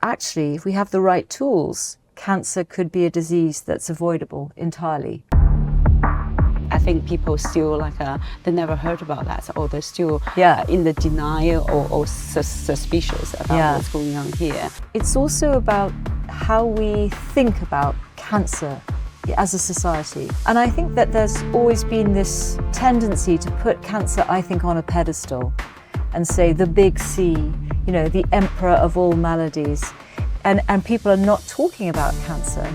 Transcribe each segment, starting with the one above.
actually, if we have the right tools, cancer could be a disease that's avoidable entirely. I think people still they never heard about that, or they're still in the denial or suspicious about what's going on here. It's also about how we think about cancer as a society. And I think that there's always been this tendency to put cancer, I think, on a pedestal and say the big C, you know, the emperor of all maladies. And people are not talking about cancer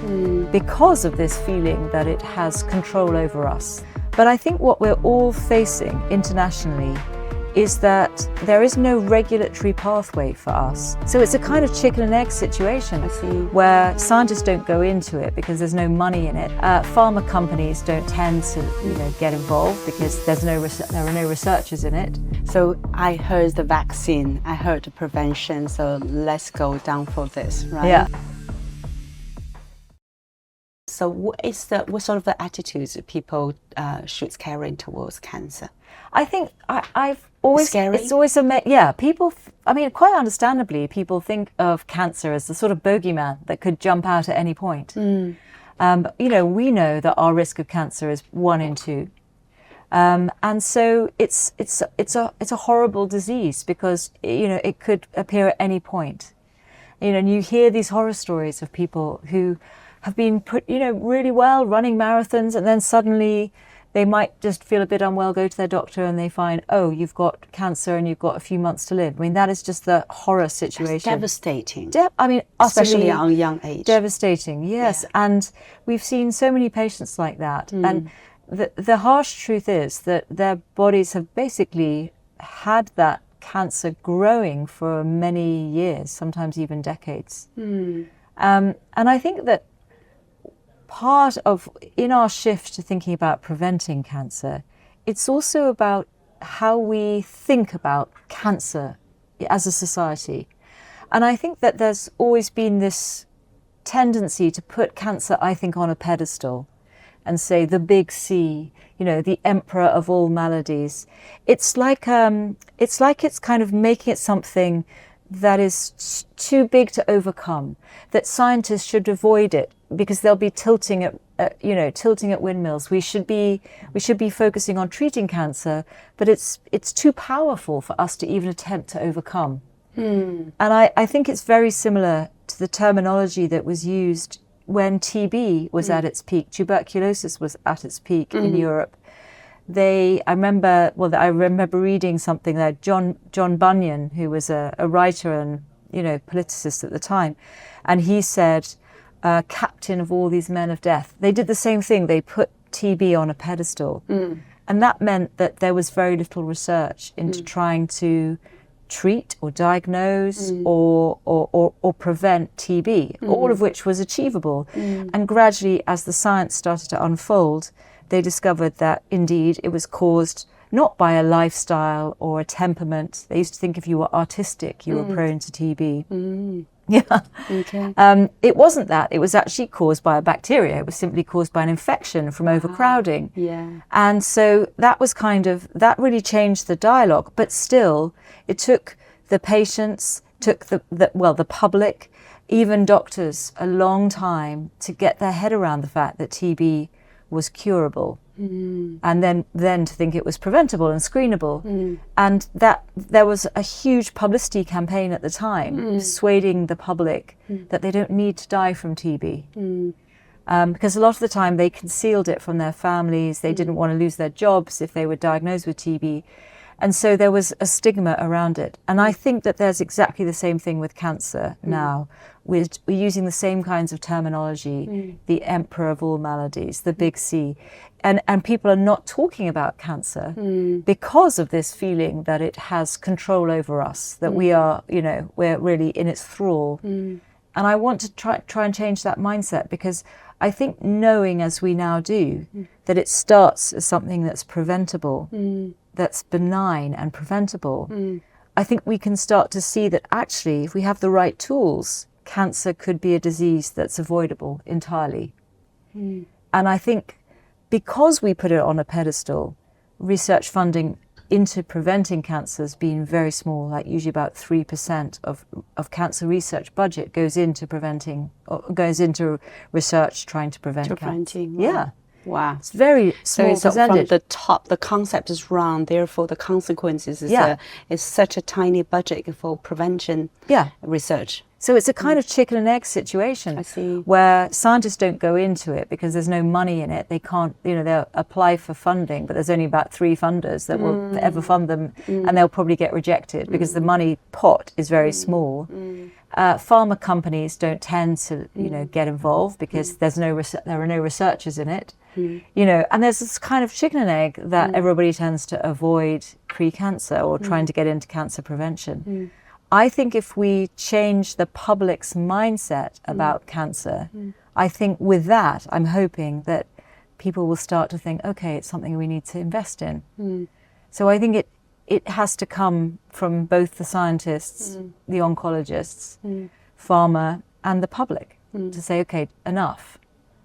because of this feeling that it has control over us. But I think what we're all facing internationally is that there is no regulatory pathway for us. So it's a kind of chicken and egg situation where scientists don't go into it because there's no money in it. Pharma companies don't tend to get involved because there are no researchers in it. So I heard the vaccine, I heard the prevention, so let's go down for this, right? Yeah. So what sort of the attitudes people should carry towards cancer? I think I've always, scary? It's always people, I mean, quite understandably, people think of cancer as the sort of bogeyman that could jump out at any point. But, we know that our risk of cancer is 1 in 2. And so it's a horrible disease because, it could appear at any point. And you hear these horror stories of people who have been put, really well running marathons, and then suddenly they might just feel a bit unwell, go to their doctor, and they find, oh, you've got cancer and you've got a few months to live. I mean, that is just the horror situation. That's devastating. Especially at a young age. Devastating, yes. Yeah. And we've seen so many patients like that. And the harsh truth is that their bodies have basically had that cancer growing for many years, sometimes even decades. And I think that part of, in our shift to thinking about preventing cancer, it's also about how we think about cancer as a society. And I think that there's always been this tendency to put cancer, I think, on a pedestal and say the big C, the emperor of all maladies. It's like it's kind of making it something that is too big to overcome, that scientists should avoid it because they'll be tilting at windmills. We should be focusing on treating cancer, but it's too powerful for us to even attempt to overcome. And I think it's very similar to the terminology that was used when TB was at its peak, tuberculosis was at its peak in Europe. I remember reading something that John Bunyan, who was a writer and politicist at the time, and he said, captain of all these men of death. They did the same thing. They put TB on a pedestal, and that meant that there was very little research into trying to treat or diagnose or prevent TB, all of which was achievable. And gradually, as the science started to unfold, they discovered that indeed it was caused not by a lifestyle or a temperament. They used to think if you were artistic, you were prone to TB. Yeah. Okay. It wasn't that. It was actually caused by a bacteria. It was simply caused by an infection from overcrowding. Yeah. And so that was that really changed the dialogue. But still, it took the patients, took the public, even doctors, a long time to get their head around the fact that TB was curable, and then to think it was preventable and screenable, and that there was a huge publicity campaign at the time persuading the public that they don't need to die from TB, because a lot of the time they concealed it from their families. They didn't want to lose their jobs if they were diagnosed with TB, and so there was a stigma around it. And I think that there's exactly the same thing with cancer now. We're using the same kinds of terminology, the emperor of all maladies, the big C. And people are not talking about cancer because of this feeling that it has control over us, that we are, we're really in its thrall. And I want to try and change that mindset, because I think knowing, as we now do, that it starts as something that's preventable, that's benign and preventable, I think we can start to see that actually, if we have the right tools, cancer could be a disease that's avoidable entirely. And I think because we put it on a pedestal, research funding into preventing cancer has been very small, like usually about 3% of cancer research budget goes into preventing, or goes into research trying to prevent cancer. Wow. Yeah. Wow. It's very small percentage. From the top, the concept is wrong, therefore the consequences is such a tiny budget for prevention research. So it's a kind of chicken and egg situation. I see. Where scientists don't go into it because there's no money in it. They can't, they'll apply for funding, but there's only about 3 funders that will ever fund them, and they'll probably get rejected because the money pot is very small. Pharma companies don't tend to, get involved because there are no researchers in it. And there's this kind of chicken and egg that everybody tends to avoid pre-cancer or trying to get into cancer prevention. I think if we change the public's mindset about cancer, I think with that, I'm hoping that people will start to think, okay, it's something we need to invest in. So I think it has to come from both the scientists, the oncologists, pharma, and the public to say, okay, enough.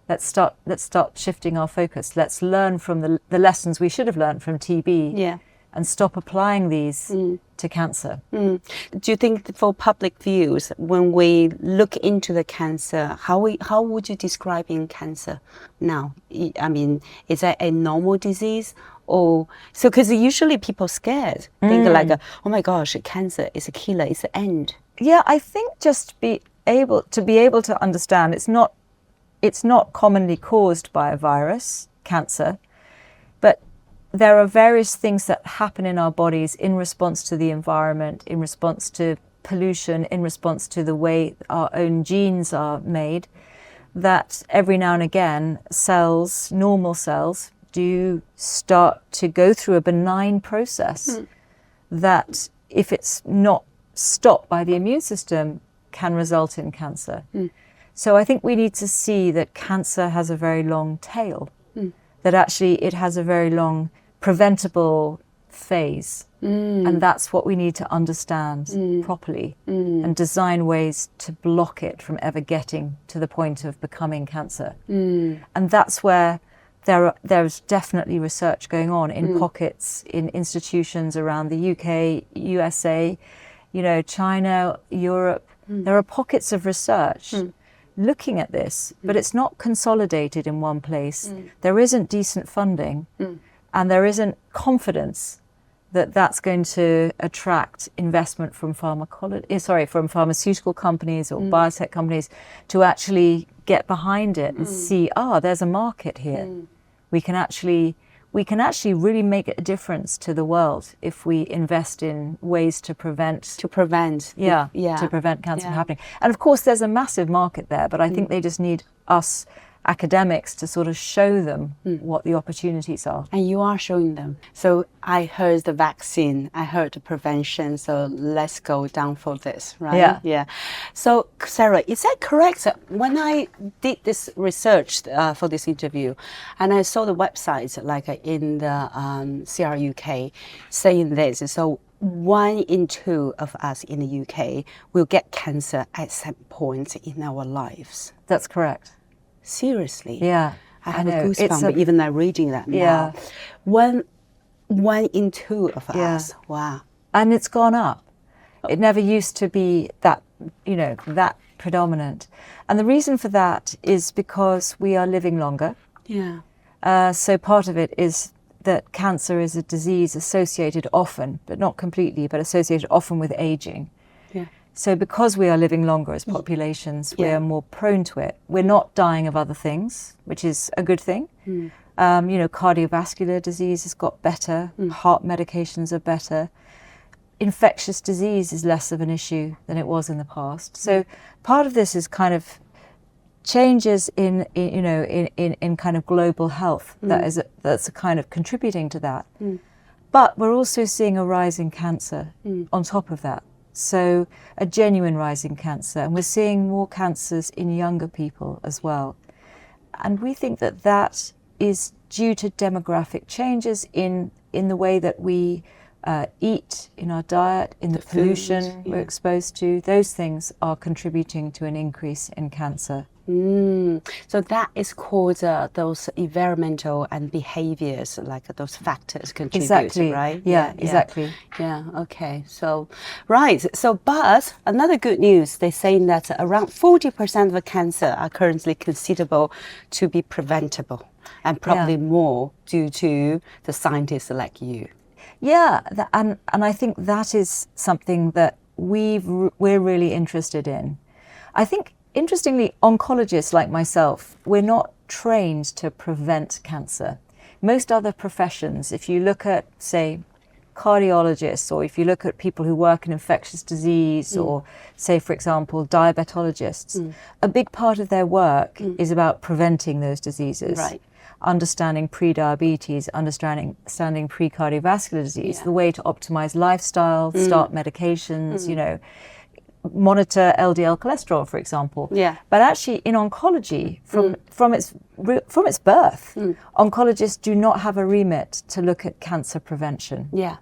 Let's start shifting our focus. Let's learn from the lessons we should have learned from TB and stop applying these to cancer. Do you think for public views, when we look into the cancer, how would you describe cancer now? I mean, is that a normal disease? Or so, because usually people scared, think like, oh my gosh, cancer is a killer, it's the end. Yeah, I think just be able to understand it's not commonly caused by a virus, cancer, but there are various things that happen in our bodies in response to the environment, in response to pollution, in response to the way our own genes are made, that every now and again normal cells, do start to go through a benign process that, if it's not stopped by the immune system, can result in cancer. So I think we need to see that cancer has a very long tail, that actually it has a very long preventable phase. And that's what we need to understand properly and design ways to block it from ever getting to the point of becoming cancer. And that's where there's definitely research going on in pockets, in institutions around the UK, USA, China, Europe. There are pockets of research looking at this, but it's not consolidated in one place. There isn't decent funding, and there isn't confidence that that's going to attract investment from from pharmaceutical companies or biotech companies to actually get behind it and see, there's a market here. We can actually really make a difference to the world if we invest in ways to prevent cancer from happening. And of course, there's a massive market there, but I think they just need us academics to sort of show them what the opportunities are. And you are showing them. So I heard the vaccine, I heard the prevention, so let's go down for this, right? Yeah. So Sarah, is that correct? When I did this research for this interview, and I saw the websites like in the CRUK saying this, so 1 in 2 of us in the UK will get cancer at some point in our lives. That's correct. Seriously? Yeah. I have a goosebump even by reading that now. 1 in 2 of us. Wow. And it's gone up. It never used to be that, that predominant. And the reason for that is because we are living longer. Yeah. So part of it is that cancer is a disease associated often, but not completely, but associated often with aging. So because we are living longer as populations, we are more prone to it. We're not dying of other things, which is a good thing. Cardiovascular disease has got better. Heart medications are better. Infectious disease is less of an issue than it was in the past. So part of this is kind of changes in kind of global health that's a kind of contributing to that. But we're also seeing a rise in cancer on top of that. So a genuine rise in cancer, and we're seeing more cancers in younger people as well. And we think that is due to demographic changes in the way that we eat, in our diet, in the pollution we're exposed to. Those things are contributing to an increase in cancer. So that is called those environmental and behaviors, like those factors contribute, right? Yeah, exactly. Yeah, okay. So, right. So, but another good news, they're saying that around 40% of cancer are currently considerable to be preventable, and probably more due to the scientists like you. Yeah, and I think that is something that we're really interested in. I think, interestingly, oncologists like myself, we're not trained to prevent cancer. Most other professions, if you look at, say, cardiologists, or if you look at people who work in infectious disease, or say, for example, diabetologists, a big part of their work is about preventing those diseases. Right. Understanding pre-diabetes, understanding pre-cardiovascular disease, the way to optimize lifestyle, start medications, you know, monitor LDL cholesterol, for example. Yeah. But actually, in oncology, from its birth, oncologists do not have a remit to look at cancer prevention. Yeah.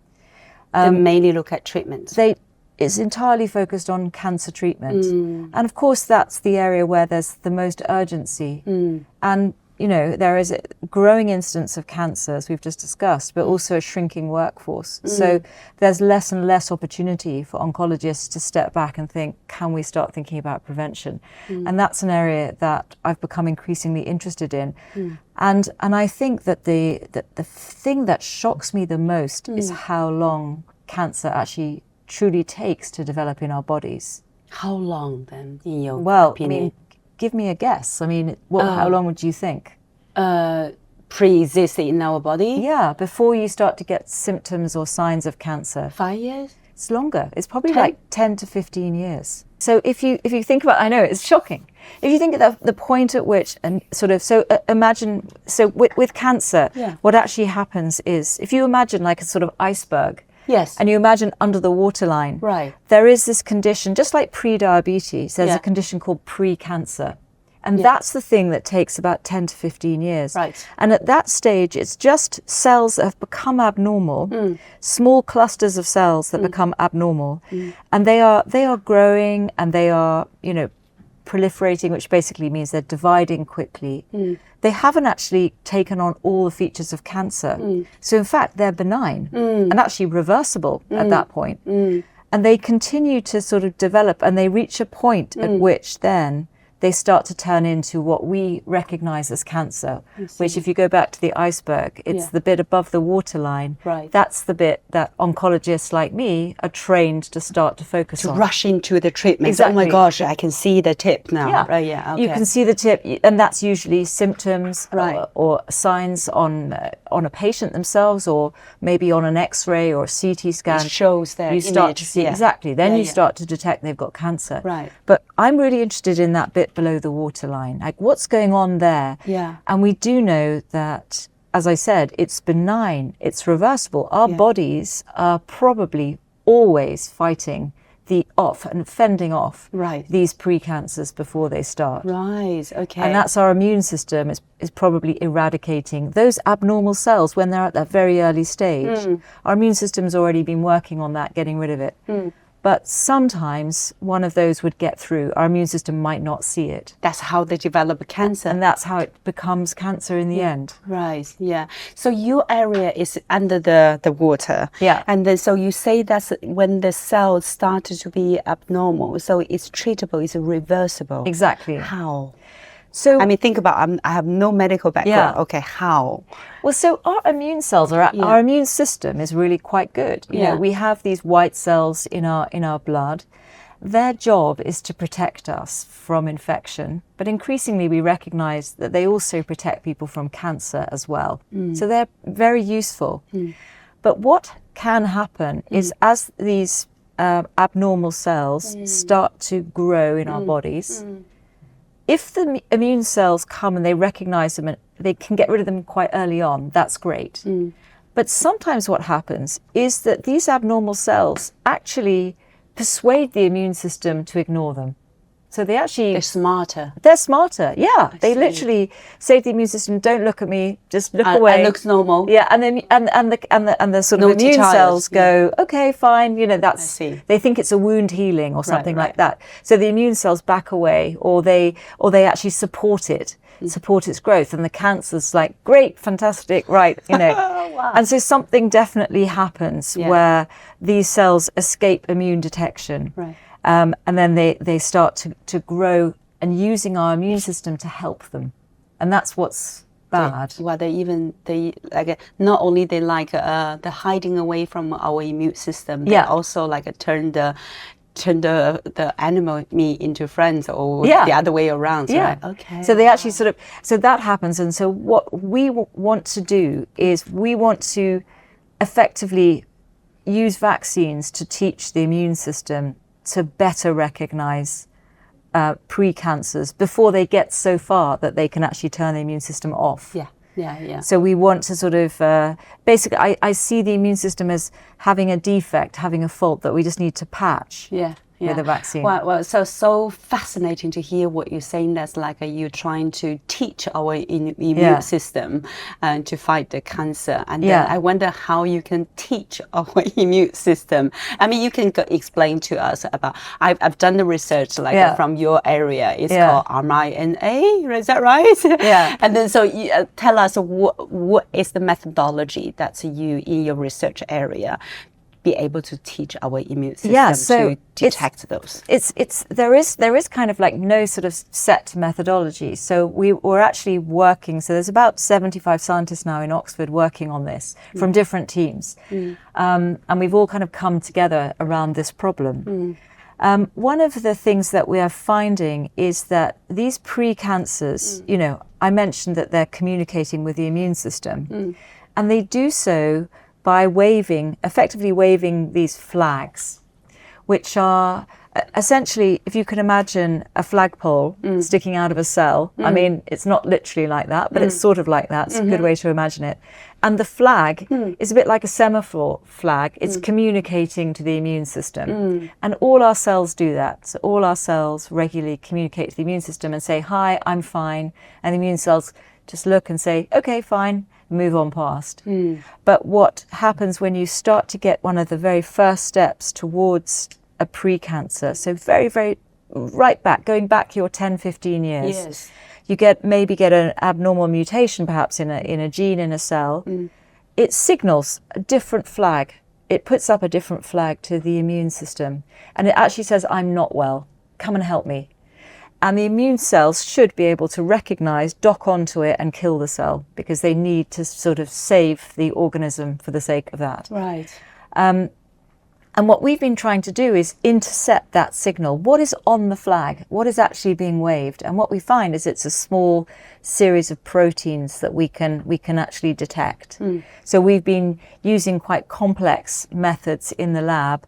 They mainly look at treatment. It's entirely focused on cancer treatment. And of course, that's the area where there's the most urgency. And you know, there is a growing incidence of cancer, as we've just discussed, but also a shrinking workforce. So there's less and less opportunity for oncologists to step back and think, can we start thinking about prevention? And that's an area that I've become increasingly interested in. And I think that the thing that shocks me the most is how long cancer actually truly takes to develop in our bodies. How long then, in your opinion? I mean, give me a guess. I mean, how long would you think? Pre-existing in our body? Yeah, before you start to get symptoms or signs of cancer. 5 years? It's longer. It's probably like 10 to 15 years. So if you think about, I know it's shocking. If you think of the point at which, and sort of, so imagine, so with cancer, what actually happens is, if you imagine like a sort of iceberg, yes, and you imagine under the waterline, right, there is this condition, just like pre-diabetes, there's a condition called pre-cancer. And that's the thing that takes about 10 to 15 years. Right. And at that stage, it's just cells that have become abnormal, small clusters of cells that become abnormal. And they are growing, and they are, you know, proliferating, which basically means they're dividing quickly. They haven't actually taken on all the features of cancer. So in fact, they're benign and actually reversible at that point. And they continue to sort of develop, and they reach a point at which then they start to turn into what we recognize as cancer, which, if you go back to the iceberg, it's the bit above the waterline. Right. That's the bit that oncologists like me are trained to start to focus on. To rush into the treatment. Exactly. Oh my gosh, I can see the tip now. Yeah. Right, yeah, okay. You can see the tip, and that's usually symptoms Right. or signs on a patient themselves, or maybe on an X-ray or a CT scan. It shows their you start image. to see exactly. Then you start to detect they've got cancer. Right. But I'm really interested in that bit below the waterline, like what's going on there. Yeah. And we do know that, as I said, it's benign, it's reversible. Our bodies are probably always fighting and fending off these precancers before they start. Right, okay. And that's our immune system is probably eradicating those abnormal cells when they're at that very early stage. Our immune system's already been working on that, getting rid of it. But sometimes one of those would get through. Our immune system might not see it. That's how they develop cancer. And that's how it becomes cancer in the end. Right, yeah. So your area is under the water. Yeah. And then so you say that's when the cells start to be abnormal. So it's treatable, it's reversible. Exactly. How? So I mean, think about, I have no medical background. Yeah. Okay, how? Well, so our immune cells our immune system is really quite good. You know, we have these white cells in our blood. Their job is to protect us from infection, but increasingly we recognize that they also protect people from cancer as well. So they're very useful. But what can happen is, as these abnormal cells start to grow in our bodies, if the immune cells come and they recognize them and they can get rid of them quite early on, that's great. But sometimes what happens is that these abnormal cells actually persuade the immune system to ignore them. So they actually... They're smarter. They're smarter, yeah. They see. literally say to the immune system, don't look at me, just look away. It looks normal. Yeah, and then and the sort of immune cells go, okay, fine, you know, that's... They think it's a wound healing or something like that. So the immune cells back away, or they actually support it, support its growth. And the cancer's like, great, fantastic, right, you know. Wow. And so something definitely happens where these cells escape immune detection. Right. And then they start to grow, and using our immune system to help them. And that's what's bad. They like not only they like the hiding away from our immune system, they also like turn the animal me into friends, or the other way around. Right? Okay. So they actually so that happens. And so what we want to do is we want to effectively use vaccines to teach the immune system to better recognize pre-cancers before they get so far that they can actually turn the immune system off. Yeah. So we want to sort of, basically, I see the immune system as having a defect, having a fault that we just need to patch. With a vaccine. Well, so fascinating to hear what you're saying. That's like you're trying to teach our immune system to fight the cancer. And then I wonder how you can teach our immune system. I mean, you can explain to us about. I've done the research from your area. It's called mRNA. Is that right? Yeah. And then so you, tell us what is the methodology that's you in your research area be able to teach our immune system to detect those? There is kind of like no sort of set methodology. So we're actually working. So there's about 75 scientists now in Oxford working on this from different teams, and we've all kind of come together around this problem. One of the things that we are finding is that these pre-cancers, you know, I mentioned that they're communicating with the immune system, and they do so by effectively waving these flags, which are essentially, if you can imagine a flagpole sticking out of a cell. I mean, it's not literally like that, but it's sort of like that. It's a good way to imagine it. And the flag is a bit like a semaphore flag. It's communicating to the immune system. And all our cells do that. So all our cells regularly communicate to the immune system and say, hi, I'm fine. And the immune cells just look and say, okay, fine, move on past. But what happens when you start to get one of the very first steps towards a pre-cancer, so very, very right back, going back your 10, 15 years, you maybe get an abnormal mutation perhaps in a gene in a cell, it signals a different flag. It puts up a different flag to the immune system, and it actually says, I'm not well, come and help me. And the immune cells should be able to recognize, dock onto it and kill the cell, because they need to sort of save the organism for the sake of that. Right. And what we've been trying to do is intercept that signal. What is on the flag? What is actually being waved? And what we find is it's a small series of proteins that we can actually detect. So we've been using quite complex methods in the lab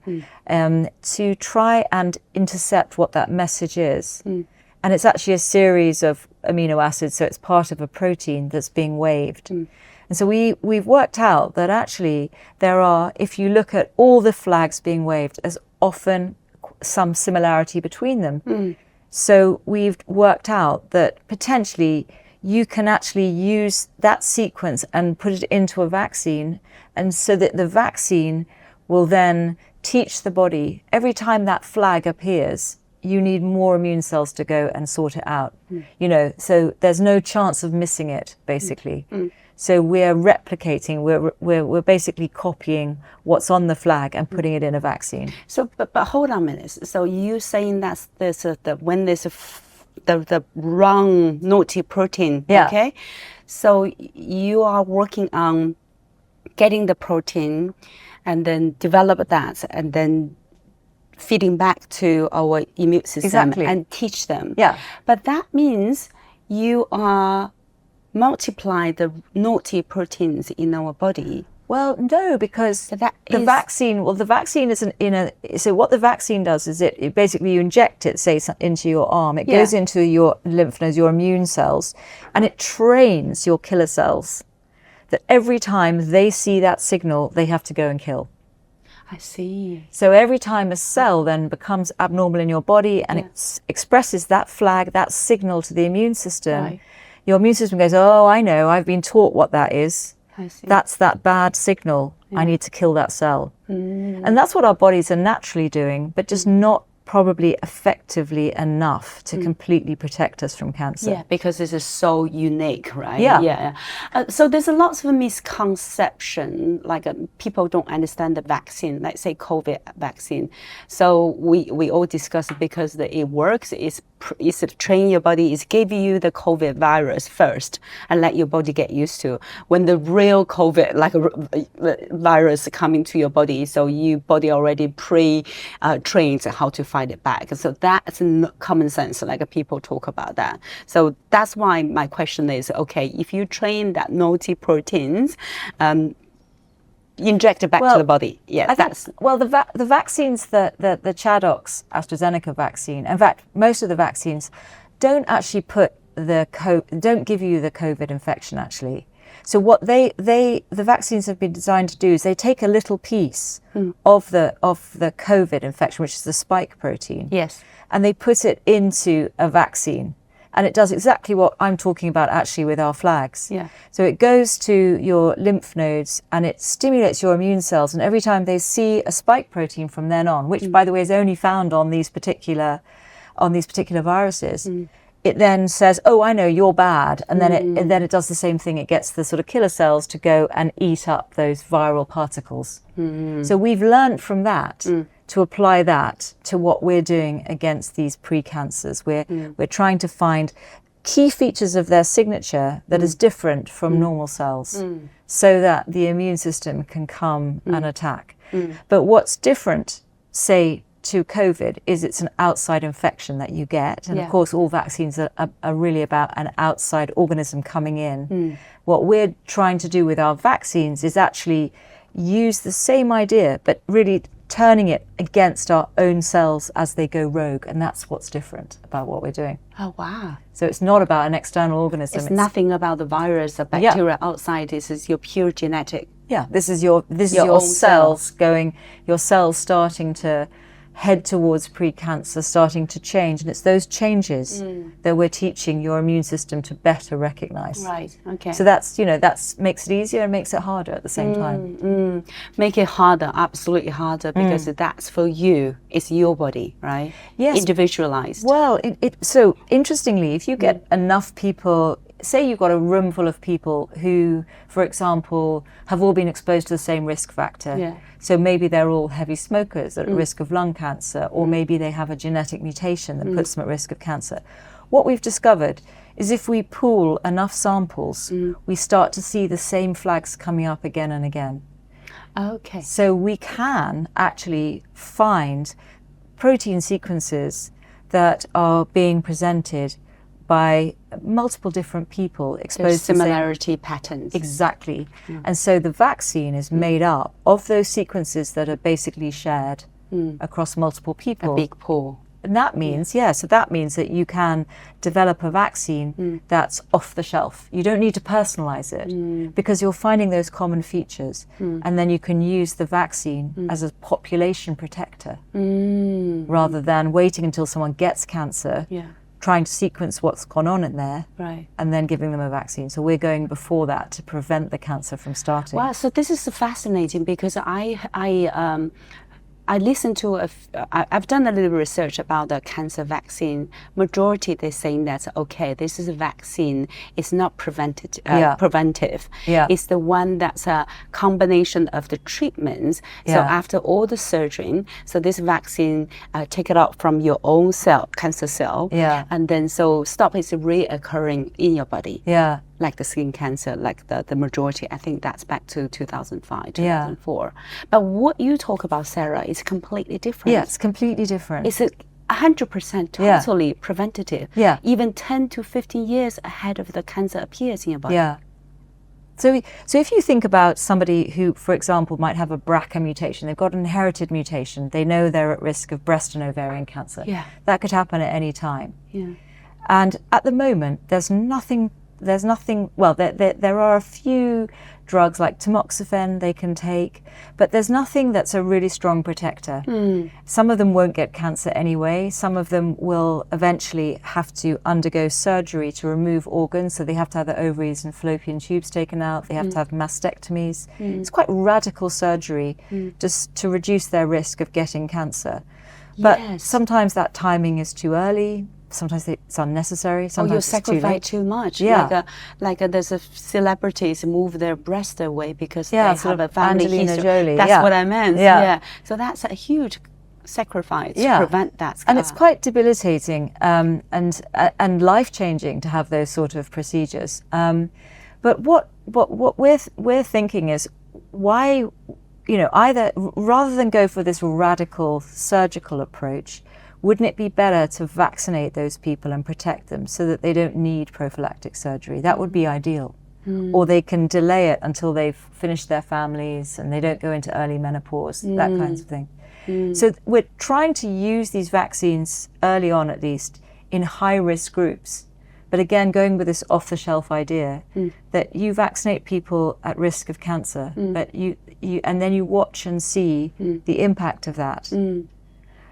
to try and intercept what that message is. And it's actually a series of amino acids, so it's part of a protein that's being waved. And so we've worked out that actually there are, if you look at all the flags being waved, there's often some similarity between them. So we've worked out that potentially you can actually use that sequence and put it into a vaccine, and so that the vaccine will then teach the body, every time that flag appears, you need more immune cells to go and sort it out. You know, so there's no chance of missing it, basically. So we're replicating, we're basically copying what's on the flag and putting it in a vaccine. So, but hold on a minute. So you saying that's when there's the wrong naughty protein, okay? So you are working on getting the protein and then develop that and then feeding back to our immune system and teach them. But that means you are multiply the naughty proteins in our body. Well, no, because the vaccine isn't so what the vaccine does is it basically, you inject it, say, into your arm. It goes into your lymph nodes, your immune cells, and it trains your killer cells that every time they see that signal, they have to go and kill. I see. So every time a cell then becomes abnormal in your body and it expresses that flag, that signal to the immune system, your immune system goes, oh, I know, I've been taught what that is. I see. That's that bad signal. I need to kill that cell. And that's what our bodies are naturally doing, but just not probably effectively enough to completely protect us from cancer. Yeah, because this is so unique, right? Yeah. So there's a lot of misconception, like people don't understand the vaccine, let's say COVID vaccine. So we all discuss it because it works, it's train your body, it's give you the COVID virus first and let your body get used to. When the real COVID, like a virus coming to your body, so your body already trained how to fight it back. So that's common sense, like people talk about that. So that's why my question is, okay, if you train that naughty proteins, inject it back to the body. Yeah, the vaccines, the Chadox AstraZeneca vaccine, in fact, most of the vaccines don't actually don't give you the COVID infection actually. So what the vaccines have been designed to do is they take a little piece of the COVID infection, which is the spike protein. Yes. And they put it into a vaccine. And it does exactly what I'm talking about actually with our flags. Yeah. So it goes to your lymph nodes and it stimulates your immune cells. And every time they see a spike protein from then on, which by the way is only found on these particular viruses, it then says, oh, I know, you're bad. And then it does the same thing. It gets the sort of killer cells to go and eat up those viral particles. So we've learned from that to apply that to what we're doing against these pre-cancers. We're trying to find key features of their signature that is different from normal cells so that the immune system can come and attack. But what's different, say, to COVID is it's an outside infection that you get. And of course, all vaccines are really about an outside organism coming in. What we're trying to do with our vaccines is actually use the same idea, but really turning it against our own cells as they go rogue. And that's what's different about what we're doing. Oh, wow. So it's not about an external organism. It's nothing about the virus, the bacteria outside. This is your pure genetic. Yeah, this is your cells going, your cells starting to head towards pre-cancer, starting to change. And it's those changes that we're teaching your immune system to better recognize. Right, okay. So that's makes it easier and makes it harder at the same time. Make it harder, absolutely harder, because that's for you. It's your body, right? Yes. Individualized. Well, so interestingly, if you get enough people, say you've got a room full of people who, for example, have all been exposed to the same risk factor. Yeah. So maybe they're all heavy smokers at risk of lung cancer, or maybe they have a genetic mutation that puts them at risk of cancer. What we've discovered is if we pool enough samples, we start to see the same flags coming up again and again. Okay. So we can actually find protein sequences that are being presented by multiple different people exposed to similarity patterns. Exactly. And so the vaccine is made up of those sequences that are basically shared across multiple people. A big pool. And that means, so that means that you can develop a vaccine that's off the shelf. You don't need to personalize it because you're finding those common features. And then you can use the vaccine as a population protector rather than waiting until someone gets cancer, trying to sequence what's gone on in there, and then giving them a vaccine. So we're going before that to prevent the cancer from starting. Wow, so this is fascinating because I listened to I've done a little research about the cancer vaccine. Majority they're saying that okay, this is a vaccine. It's not preventive. It's the one that's a combination of the treatments. So after all the surgery, so this vaccine take it out from your own cancer cell, and then so stop it reoccurring in your body. Like the skin cancer, like the majority, I think that's back to 2005, 2004. But what you talk about, Sarah, is completely different. Yeah, it's completely different. It's 100% totally preventative. Even 10 to 15 years ahead of the cancer appears in your body. So if you think about somebody who, for example, might have a BRCA mutation, they've got an inherited mutation, they know they're at risk of breast and ovarian cancer. That could happen at any time. And at the moment, there's nothing there's nothing, well, there are a few drugs like tamoxifen they can take, but there's nothing that's a really strong protector. Some of them won't get cancer anyway. Some of them will eventually have to undergo surgery to remove organs. So they have to have the ovaries and fallopian tubes taken out. They have to have mastectomies. It's quite radical surgery just to reduce their risk of getting cancer. But sometimes that timing is too early. Sometimes it's unnecessary. Sometimes you it's sacrifice too much. Yeah. Like there's a celebrities move their breast away because they Yeah, have a family Angelina history. Jolie. That's Yeah. what I meant. Yeah. So that's a huge sacrifice to Yeah. prevent that scar. And it's quite debilitating and life-changing to have those sort of procedures. But what we're thinking is, why, either rather than go for this radical surgical approach, wouldn't it be better to vaccinate those people and protect them so that they don't need prophylactic surgery? That would be ideal. Or they can delay it until they've finished their families and they don't go into early menopause, that kinds of thing. So we're trying to use these vaccines early on, at least, in high-risk groups. But again, going with this off-the-shelf idea that you vaccinate people at risk of cancer, but and then you watch and see the impact of that.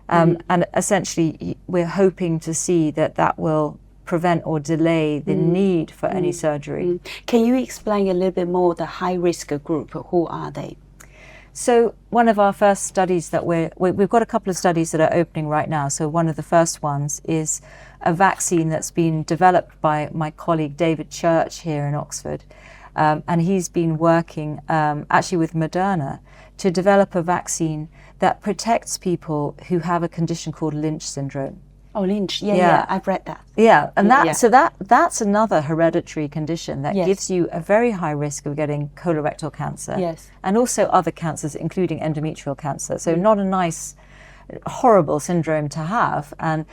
And essentially, we're hoping to see that will prevent or delay the need for any surgery. Can you explain a little bit more the high-risk group? Who are they? So one of our first studies that we've got a couple of studies that are opening right now. So one of the first ones is a vaccine that's been developed by my colleague David Church here in Oxford. And he's been working actually with Moderna to develop a vaccine that protects people who have a condition called Lynch syndrome. Oh, Lynch, yeah, I've read that. Yeah, and that's another hereditary condition that gives you a very high risk of getting colorectal cancer. Yes. And also other cancers, including endometrial cancer. So not a nice, horrible syndrome to have. And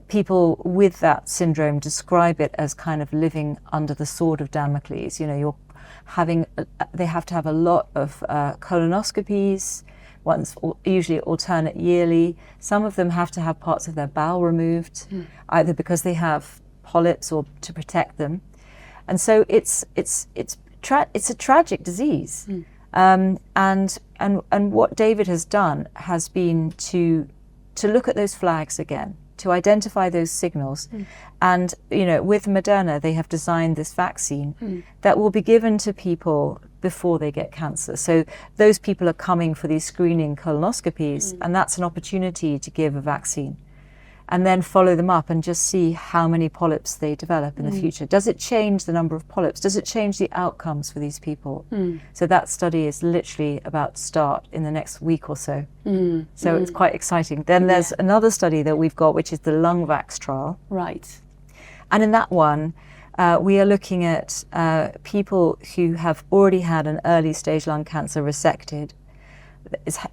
people with that syndrome describe it as kind of living under the sword of Damocles. They have to have a lot of colonoscopies, usually alternate yearly. Some of them have to have parts of their bowel removed, either because they have polyps or to protect them. And so it's a tragic disease. And what David has done has been to look at those flags again, to identify those signals. And with Moderna, they have designed this vaccine that will be given to people before they get cancer. So those people are coming for these screening colonoscopies, and that's an opportunity to give a vaccine and then follow them up and just see how many polyps they develop in the future. Does it change the number of polyps? Does it change the outcomes for these people? So that study is literally about to start in the next week or so. So it's quite exciting. Then there's another study that we've got, which is the LungVAX trial. Right. And in that one, we are looking at people who have already had an early stage lung cancer resected.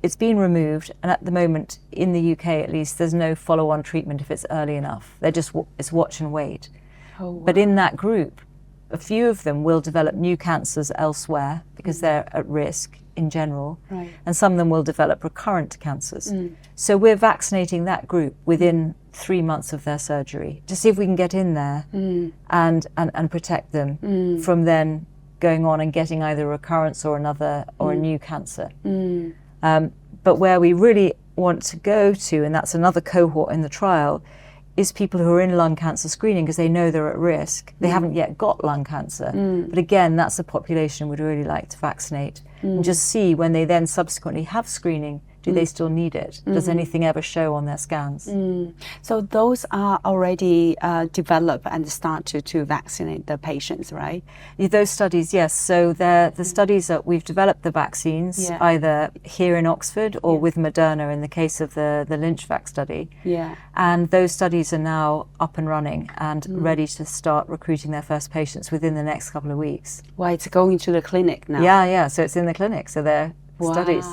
It's been removed, and at the moment, in the UK at least, there's no follow-on treatment if it's early enough. It's watch and wait. Oh, wow. But in that group, a few of them will develop new cancers elsewhere because they're at risk in general, and some of them will develop recurrent cancers. So we're vaccinating that group within 3 months of their surgery to see if we can get in there and protect them from then going on and getting either recurrence or a new cancer. But where we really want to go to, and that's another cohort in the trial, is people who are in lung cancer screening because they know they're at risk. They haven't yet got lung cancer. But again, that's a population we'd really like to vaccinate and just see when they then subsequently have screening, do they still need it? Does anything ever show on their scans? So those are already developed and start to vaccinate the patients, right? Those studies, yes. So the studies that we've developed the vaccines, either here in Oxford or with Moderna in the case of the LynchVAX study. And those studies are now up and running and ready to start recruiting their first patients within the next couple of weeks. Well, it's going to the clinic now. Yeah. So it's in the clinic. So they're studies.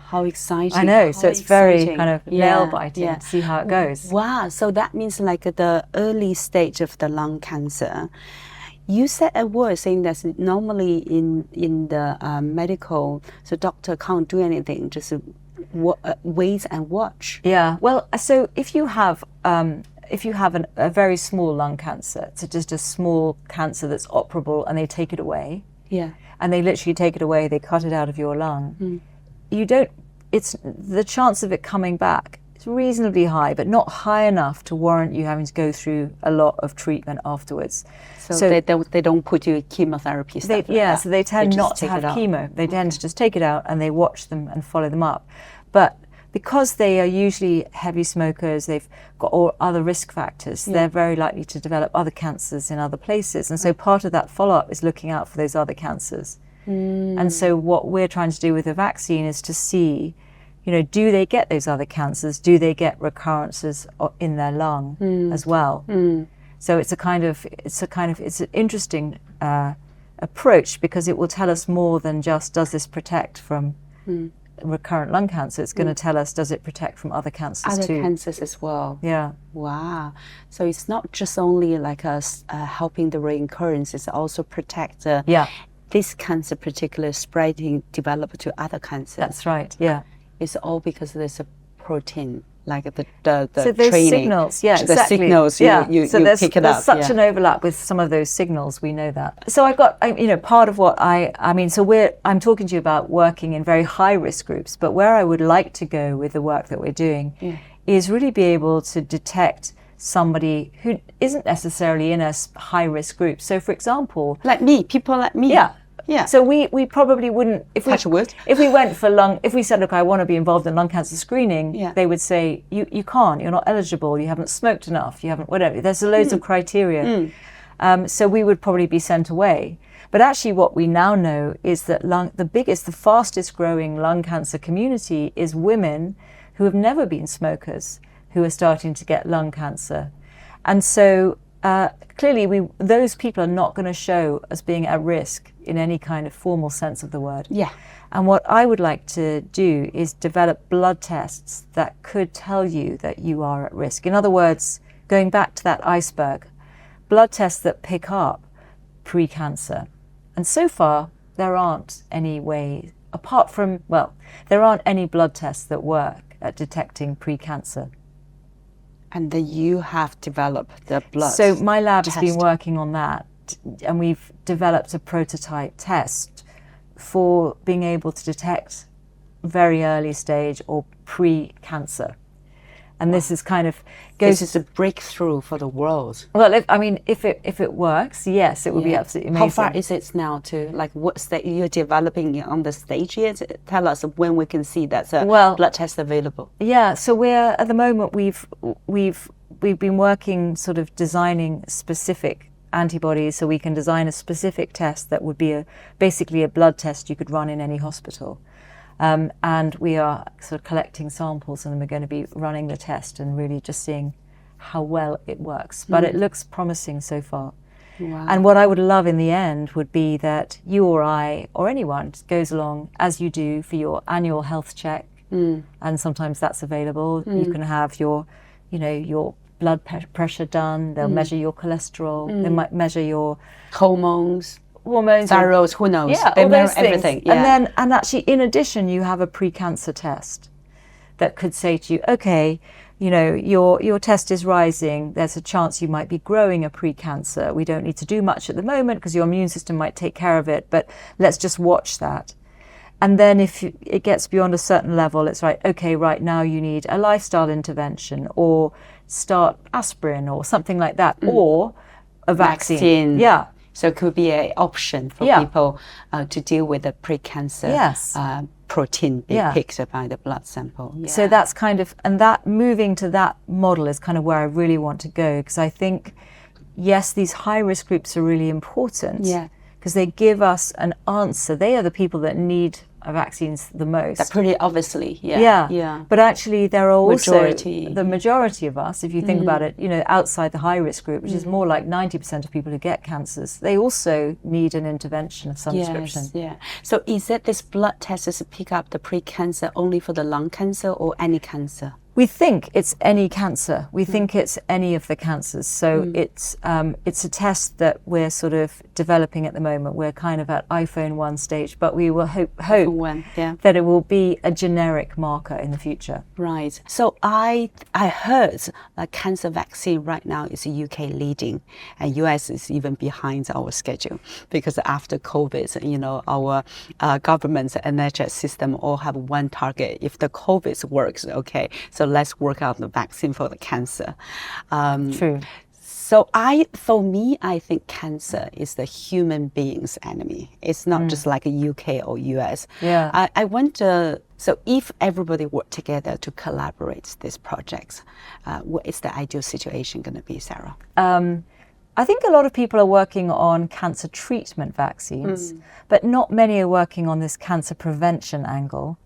How exciting. I know, so it's very kind of nail-biting to see how it goes. Wow, so that means like the early stage of the lung cancer. You said a word saying that normally in the medical, so doctor can't do anything, just wait and watch. Yeah, well, so if you have if you have a very small lung cancer, so just a small cancer that's operable, and they take it away, and they literally take it away, they cut it out of your lung, it's the chance of it coming back is reasonably high, but not high enough to warrant you having to go through a lot of treatment afterwards. So they don't put you chemotherapy stuff. So they tend not to have chemo. They tend to just take it out, and they watch them and follow them up. But because they are usually heavy smokers, they've got all other risk factors, they're very likely to develop other cancers in other places. And so part of that follow-up is looking out for those other cancers. And so what we're trying to do with the vaccine is to see, do they get those other cancers? Do they get recurrences in their lung as well? So it's an interesting approach, because it will tell us more than just, does this protect from recurrent lung cancer? It's going to tell us, does it protect from other cancers too? Other cancers as well. Yeah. Wow. So it's not just only like us helping the recurrence, it's also protect this cancer particular spreading, develop to other cancers. That's right. Yeah. It's all because there's a protein, like the so there's training. Signals, yeah, the exactly. Signals, you so there's pick it up. There's such an overlap with some of those signals. We know that. So I've got, part of what I'm talking to you about working in very high risk groups, but where I would like to go with the work that we're doing is really be able to detect somebody who isn't necessarily in a high risk group. So for example, people like me. Yeah. So we probably wouldn't, if we went for if we said, look, I want to be involved in lung cancer screening, they would say, you can't, you're not eligible, you haven't smoked enough, you haven't whatever. There's loads of criteria. So we would probably be sent away. But actually what we now know is that the fastest growing lung cancer community is women who have never been smokers, who are starting to get lung cancer. And so clearly those people are not going to show as being at risk in any kind of formal sense of the word. Yeah. And what I would like to do is develop blood tests that could tell you that you are at risk. In other words, going back to that iceberg, blood tests that pick up pre-cancer. And so far, there aren't any way, there aren't any blood tests that work at detecting pre-cancer. And then you have developed the blood. So my lab has been working on that, and we've developed a prototype test for being able to detect very early stage or pre-cancer. And this is this is a breakthrough for the world. Well, if it works, yes, it would be absolutely amazing. How far is it now to what stage you're developing on the stage yet? Tell us when we can see that blood test available. Yeah, so we're at the moment we've been working sort of designing specific antibodies, so we can design a specific test that would be basically a blood test you could run in any hospital. And we are sort of collecting samples, and we're going to be running the test and really just seeing how well it works. But it looks promising so far. Wow. And what I would love in the end would be that you or I or anyone goes along as you do for your annual health check, and sometimes that's available. You can have your blood pressure done. They'll measure your cholesterol. They might measure your hormones, thyroid, who knows? Yeah, they all those everything. Yeah. And actually, in addition, you have a pre-cancer test that could say to you, okay, your test is rising. There's a chance you might be growing a pre-cancer. We don't need to do much at the moment because your immune system might take care of it, but let's just watch that. And then if it gets beyond a certain level, it's like, okay, right now you need a lifestyle intervention, or start aspirin or something like that, or a vaccine. Yeah. So it could be an option for people to deal with the pre-cancer protein being picked up by the blood sample. Yeah. So that's and that moving to that model is kind of where I really want to go, because I think, yes, these high-risk groups are really important because they give us an answer. They are the people that need vaccines the most. That pretty obviously, But actually, there are also the majority of us, if you think about it, outside the high-risk group, which is more like 90% of people who get cancers, they also need an intervention of some description. Yeah. So is it this blood test to pick up the pre-cancer only for the lung cancer or any cancer? We think it's any cancer. We think it's any of the cancers. So it's a test that we're sort of developing at the moment. We're kind of at iPhone 1 stage, but we will hope that it will be a generic marker in the future. Right. So I heard that cancer vaccine right now is UK leading, and US is even behind our schedule, because after COVID, you know, our government's NHS system all have one target. If the COVID works, okay, so let's work out the vaccine for the cancer. True. So I think cancer is the human being's enemy. It's not just like a UK or US. Yeah. I wonder, so if everybody work together to collaborate these projects, what is the ideal situation going to be, Sarah? I think a lot of people are working on cancer treatment vaccines, but not many are working on this cancer prevention angle.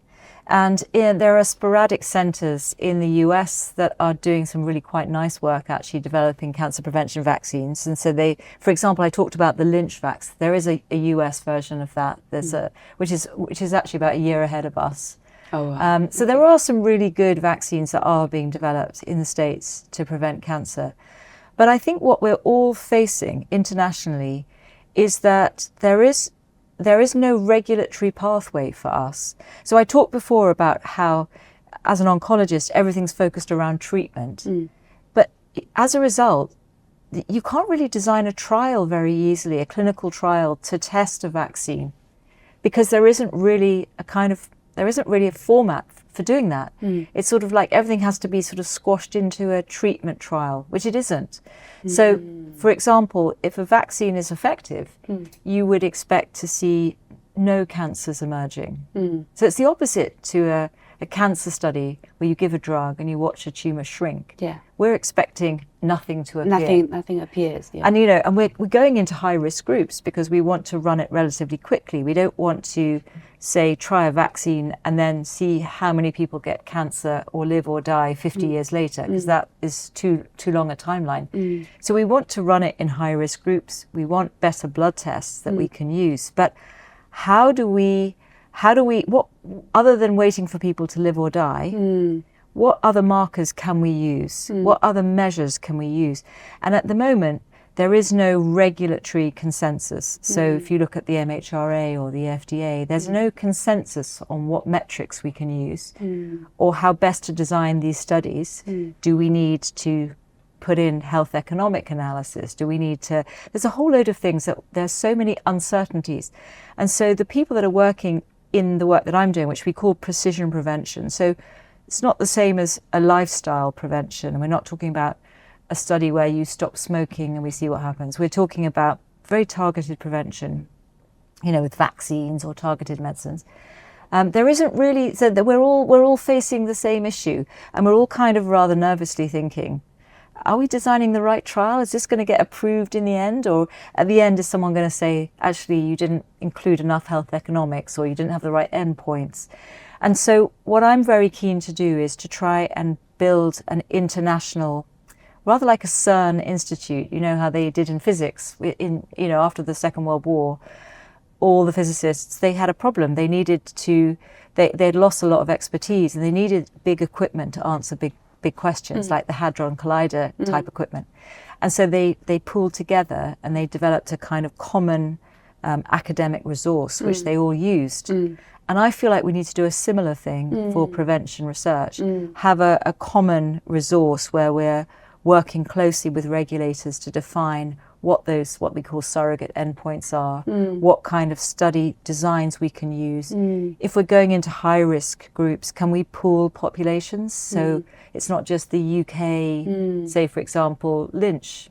And there are sporadic centres in the US that are doing some really quite nice work actually developing cancer prevention vaccines. And so they, for example, I talked about the Lynch vaccine. There is a US version of that. There's which is actually about a year ahead of us. Oh, wow. So there are some really good vaccines that are being developed in the States to prevent cancer. But I think what we're all facing internationally is that there is no regulatory pathway for us. So I talked before about how, as an oncologist, everything's focused around treatment. But as a result, you can't really design a trial very easily, a clinical trial to test a vaccine, because there isn't really a format for doing that. It's sort of like everything has to be sort of squashed into a treatment trial, which it isn't. So, for example, if a vaccine is effective, you would expect to see no cancers emerging. So it's the opposite to a cancer study where you give a drug and you watch a tumour shrink. Yeah. We're expecting nothing to appear. Nothing appears. Yeah. And, you know, and we're going into high-risk groups because we want to run it relatively quickly. We don't want to, say, try a vaccine and then see how many people get cancer or live or die 50 years later, because that is too long a timeline. So we want to run it in high-risk groups. We want better blood tests that we can use. But how do we, what, other than waiting for people to live or die, what other markers can we use? What other measures can we use? And at the moment, there is no regulatory consensus. So if you look at the MHRA or the FDA, there's no consensus on what metrics we can use or how best to design these studies. Do we need to put in health economic analysis? Do we need to, there's a whole load of things that there's so many uncertainties. And so the people that are working in the work that I'm doing, which we call precision prevention. So it's not the same as a lifestyle prevention. And we're not talking about a study where you stop smoking and we see what happens. We're talking about very targeted prevention, you know, with vaccines or targeted medicines. There isn't really, so that we're all facing the same issue, and we're all kind of rather nervously thinking, are we designing the right trial? Is this going to get approved in the end? Or at the end, is someone going to say, actually, you didn't include enough health economics, or you didn't have the right endpoints? And so what I'm very keen to do is to try and build an international, rather like a CERN institute, you know how they did in physics, after the Second World War, all the physicists, they had a problem. They needed to, they'd lost a lot of expertise, and they needed big equipment to answer big questions, like the Hadron Collider type equipment. And so they pooled together and they developed a kind of common academic resource, which they all used. And I feel like we need to do a similar thing for prevention research, have a common resource where we're working closely with regulators to define what we call surrogate endpoints are, what kind of study designs we can use. If we're going into high-risk groups, can we pool populations? So it's not just the UK, say, for example, Lynch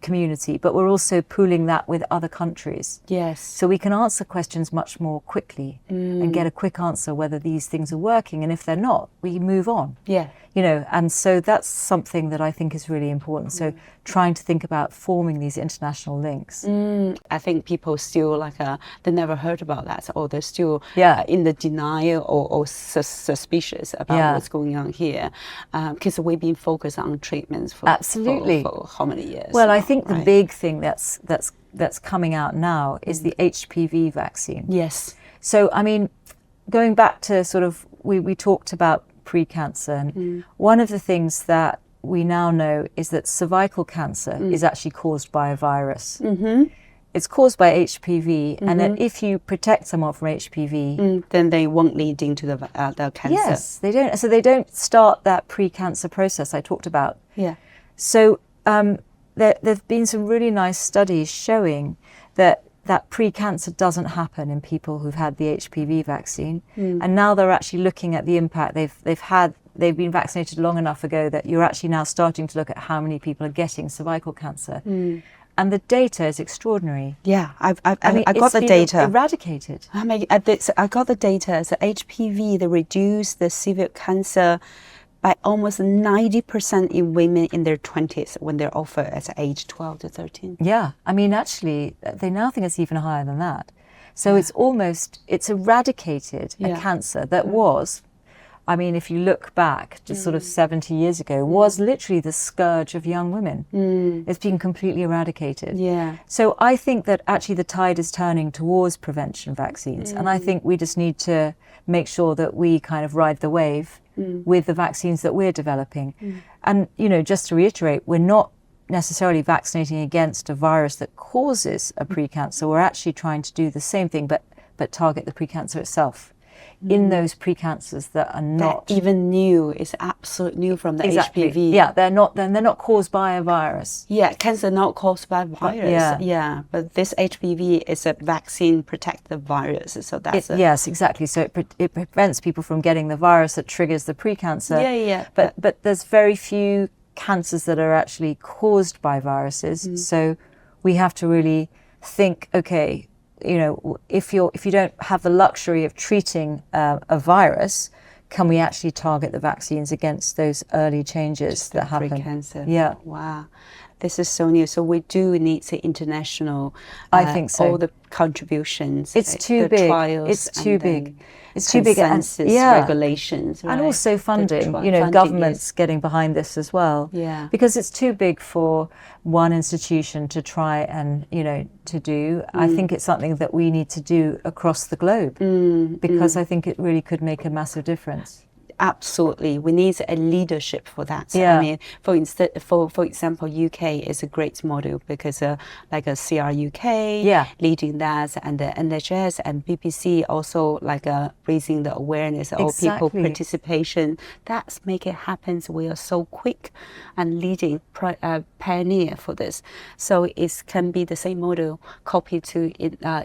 community, but we're also pooling that with other countries. Yes. So we can answer questions much more quickly and get a quick answer whether these things are working. And if they're not, we move on. Yeah. You know, and so that's something that I think is really important. So trying to think about forming these international links. I think people still they never heard about that, or they're still in the denial or suspicious about what's going on here, because we've been focused on treatments for how many years? Well, I think the big thing that's coming out now is the HPV vaccine. Yes. So I mean, going back to sort of we talked about pre-cancer. And one of the things that we now know is that cervical cancer is actually caused by a virus. It's caused by HPV, and that if you protect someone from HPV, then they won't lead into the cancer. Yes, they don't. So they don't start that pre-cancer process I talked about. Yeah. So there've been some really nice studies showing that pre-cancer doesn't happen in people who've had the HPV vaccine, and now they're actually looking at the impact they've been vaccinated long enough ago that you're actually now starting to look at how many people are getting cervical cancer. And the data is extraordinary. Yeah, I got the data. Eradicated. I got the data. So HPV, they reduce the cervical cancer by almost 90% in women in their 20s when they're offered at age 12 to 13. Yeah, I mean, actually, they now think it's even higher than that. So it's eradicated a cancer that was, I mean, if you look back just sort of 70 years ago, was literally the scourge of young women. It's been completely eradicated. Yeah. So I think that actually the tide is turning towards prevention vaccines. And I think we just need to make sure that we kind of ride the wave with the vaccines that we're developing. And, you know, just to reiterate, we're not necessarily vaccinating against a virus that causes a precancer. We're actually trying to do the same thing, but target the precancer itself. In those precancers that are not that even new, is absolute new from the HPV. Yeah, they're not caused by a virus. Yeah, cancer not caused by a virus. Yeah, but this HPV is a vaccine protective virus, so that's yes, exactly. So it prevents people from getting the virus that triggers the precancer. Yeah. But there's very few cancers that are actually caused by viruses. So we have to really think, okay, you know, if you don't have the luxury of treating a virus, can we actually target the vaccines against those early changes that happen? Cancer. Yeah. Wow. This is so new. So we do need the international. I think so. All the contributions. It's too big. Trials it's too big. It's too big. Consensus, regulations, right? And also funding. You know, governments getting behind this as well. Yeah. Because it's too big for one institution to try and, you know, to do. I think it's something that we need to do across the globe because I think it really could make a massive difference. Absolutely, we need a leadership for that. Yeah. I mean, for example, UK is a great model because like a CRUK leading that, and the NHS and BBC also like raising the awareness of people participation. That's make it happen. So we are so quick and leading pioneer for this. So it can be the same model copied to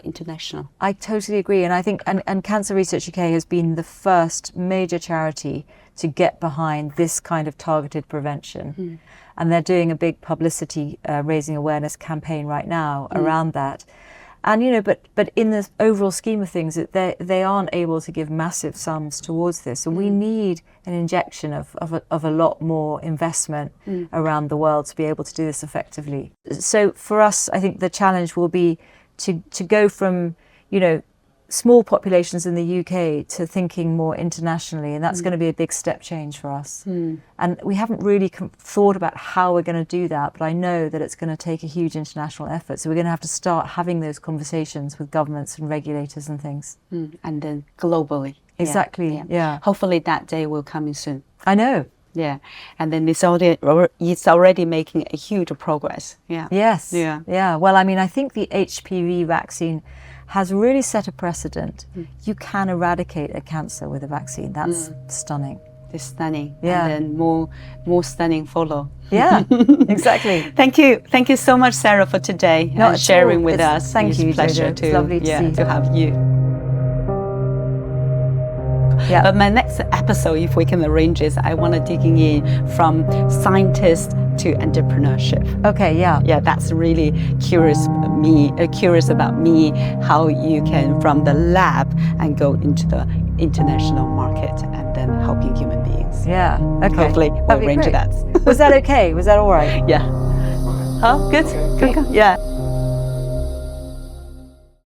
international. I totally agree, and I think and Cancer Research UK has been the first major charity to get behind this kind of targeted prevention. And they're doing a big publicity raising awareness campaign right now around that. And, you know, but in the overall scheme of things, they aren't able to give massive sums towards this. And we need an injection of a lot more investment around the world to be able to do this effectively. So for us, I think the challenge will be to go from, you know, small populations in the UK to thinking more internationally, and that's going to be a big step change for us. And we haven't really thought about how we're going to do that, but I know that it's going to take a huge international effort. So we're going to have to start having those conversations with governments and regulators and things. And then globally. Exactly, yeah. Hopefully that day will come in soon. I know. Yeah, and then it's already making a huge progress. Yeah. Yes. Yeah. Yeah. Well, I mean, I think the HPV vaccine has really set a precedent. You can eradicate a cancer with a vaccine. That's stunning. It's stunning. Yeah. And then more stunning follow. Yeah, exactly. Thank you so much, Sarah, for today and sharing with us. Thank you, pleasure Jojo. It's lovely to have you. Yeah. But my next episode, if we can arrange it, I want to digging in from scientist to entrepreneurship. Okay, yeah. Yeah, that's really curious about me, how you can from the lab and go into the international market and then helping human beings. Yeah, okay. Hopefully we'll arrange that. Was that okay? Was that all right? Yeah. Huh? Good? Good. Yeah.